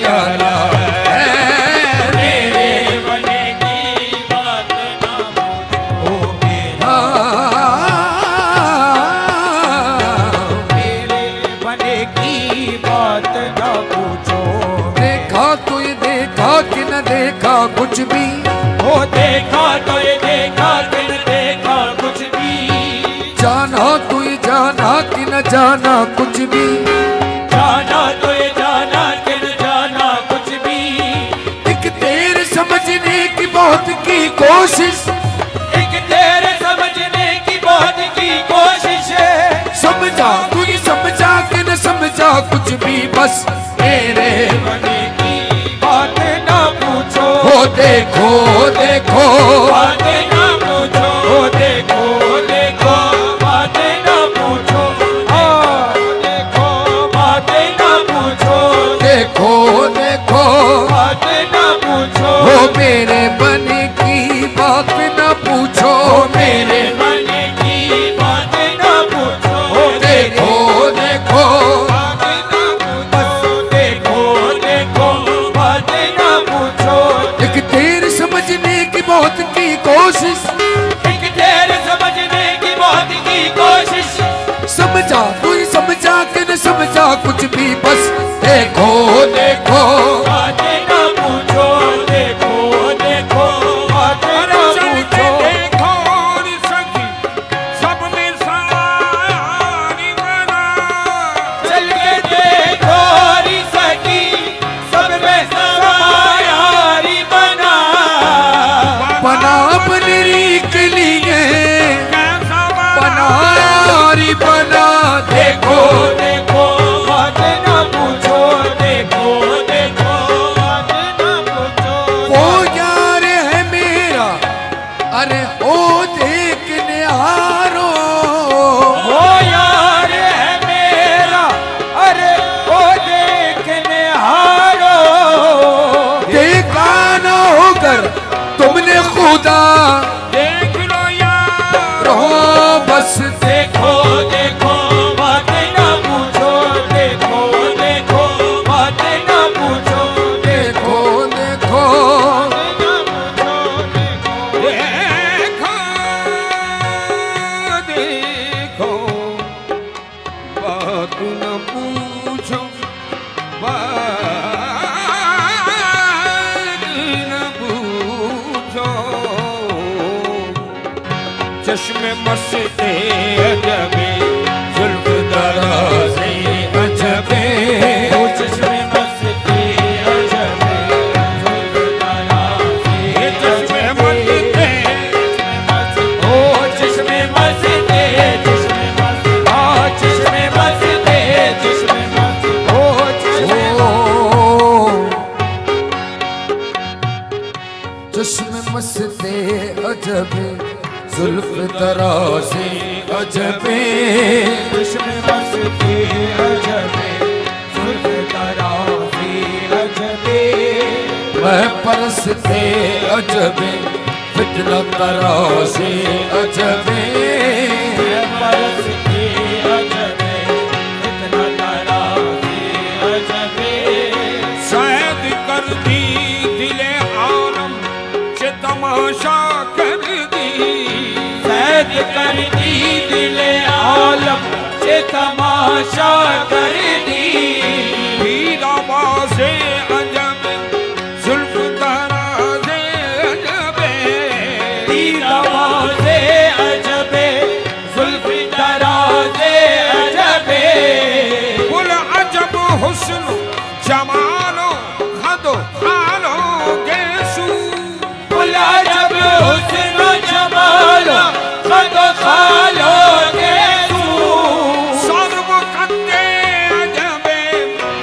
उजाला है। मेरे बने की बात ना पूछो, मेरे बने की बात ना पूछो। देखा तो ये देखा कि न देखा कुछ भी, वो देखा तो ये देखा कि न देखा कुछ भी, जाना तो ये जाना कि न जाना कुछ भी, जाना तो ये जाना कि न जाना कुछ भी। एक तेरे समझने की बहुत की कोशिश, एक तेरे समझने की बहुत की कोशिश है। समझा तू ये समझा कि न समझा कुछ भी, बस मेरे बने की बात ना पूछो, हो देखो देखो बातें ना पूछो, वो देखो देखो बातें ना पूछो, देखो बातें ना पूछो, देखो देखो बातें ना पूछो। हो मेरे बने की बात न पूछो, मेरे बने की बातें ना पूछो, देखो देखो बातें ना पूछो, देखो देखो बातें ना पूछो। एक तेरे समझने की बहुत की कोशिश, एक तेरे समझने की बहुत की कोशिश, समझा तू ही समझा कि न समझा कुछ भी, बस देखो देखो बातें ना पूछो, देखो देखो बातें ना पूछो। देखो सखी सब में सारी बना, चल के देखो री सकी सब में समायारी बना, बना बनेरी के लिए कैसा बनारी बना, देखो देखो बातें ना पूछो, देखो देखो बातें ना पूछो। वो यार है मेरा, अरे ओ देखने हारो, वो यार है मेरा, अरे वो देखने हारो। देखा न होकर तुमने खुदा, देख लो यार रहो बस देखो देखो बातें ना पूछो, देखो देखो बातें ना पूछो, देखो देखो बातें ना पूछो, देखो देखो देखो बात न पूछो, बात न पूछो। चश्मे मस्ते अजबे जुल्फ दराज़े अजबे, वो चश्मे मस्ती अजबे, जुल्फ दराज़े चश्मे अजबे। मस्ते ओ चश्मे मस्ते, चश्मे मस्ते, हाँ चश्मे मस्ते, चश्मे मस्ते, ओ चश्मे चश्मे मस्ते अजबे जुल्फ दराज़े अजबे, चश्मे मस्ते अजबे, जुल्फ दराज़े अजबे। मैं परसते अजबे फितना तराज़े अजबे, परसते अजबे, इतना तराज़े अजबे। शायद कर दी दिले आलम से तमाशा कर दी, सैद कर दी दिले आलम से तमाशा कर दी। पीर आवाज़े अजब जुल्फ दराज़े अजबे, तीर आवाज़े अजबे, जुल्फ दराज़े अजबे। कुल अजब हुस्न जमालो खदो खालो गेसू, कुल अजब हुस्न जमाल खद खालोगे तू। सर्व कत्ते अजबे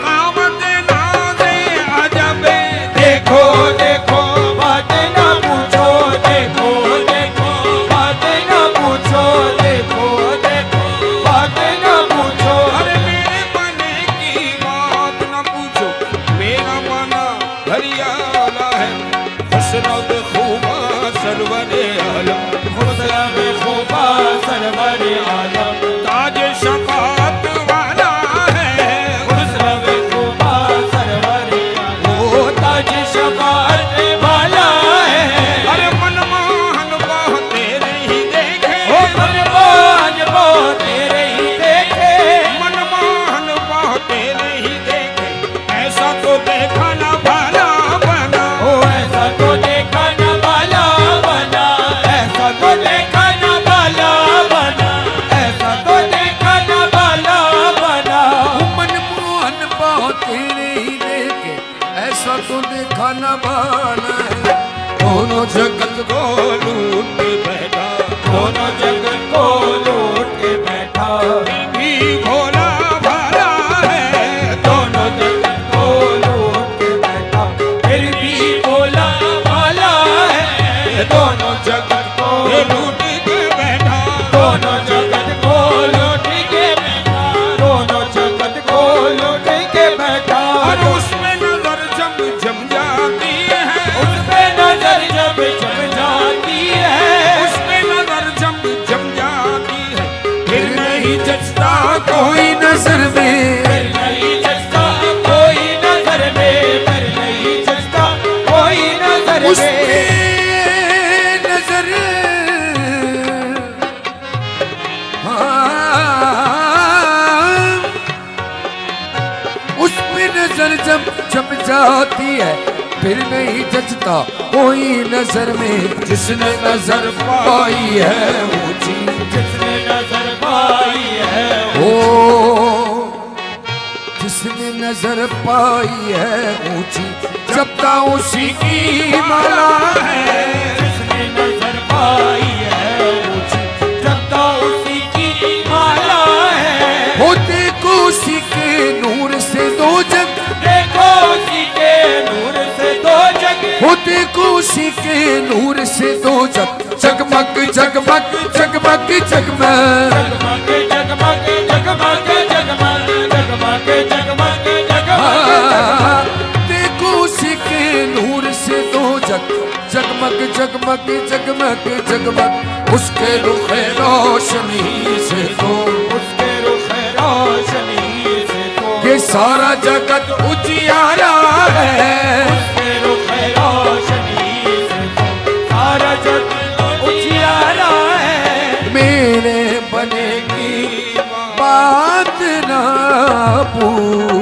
कामत नाज़े अजबे। देखो देखो बातें ना पूछो, देखो देखो बातें ना पूछो, देखो देखो बातें ना पूछो। अरे मेरे बने की बात न पूछो, मेरा मना हरियाला है। हसरत खूबा सरवरे आलम, हुस्न में खूबा सरवरे आलम, ताज शफाअत वाला है। हुस्न में खूबा सरवरे आलम, देखा ना भला बना, ओ ऐसा तो देखा न बाला बना, ऐसा तो देखा न बाला बना, ऐसा तो देखा न बाला बना। मनमोहन बाहों तेरे ही लेके ऐसा तो देखा न बाला है। दोनों जगत को लूट के बैठा, दोनों जगत को लूट के बैठा, फिर भी भोला भाला है। दोनों जगत को लूट के बैठा, फिर भी भोला भाला है। दोनों जगत को लूट के बैठा, दोनों जगत को लूट के बैठा, दोनों जगत को लूट के बैठा। और उसमें नजर जम जम जाती है, उसमें नजर जब जम जाती है, उसमें नजर जम जम जाती है, फिर नहीं जचता कोई नजर में, फिर नहीं जचता कोई नजर में, फिर नहीं जचता कोई नजर में। उसमें नजर उसमें नजर जब जम जाती है, फिर नहीं जचता कोई नजर में। जिसने नजर पाई है ऊंची, जिसने नजर पाई है, ओ जिसने नजर पाई है ऊंची, जपता उसी की माला है। जिसने नजर पाई है ऊंची, जपता उसी की माला है। होते को उसी के नूर से दो जग, देखो उसी के नूर से दो जग, होते को उसी के नूर से दो जग, जगमग जगमग जगमग जगमग, जगमग जगमग जगमग जगमग जगमग जगमग जगमग। देखो उसी के नूर से दो जग, जगमग जगमग जगमग जगमग, उसके रुख रोशनी से तो, उसके रुख रोशनी से तो, ये सारा जगत उजियारा है। उसके रुख रोशनी से तो, सारा जगत उजियारा है। मेरे बने की बात ना पूछ,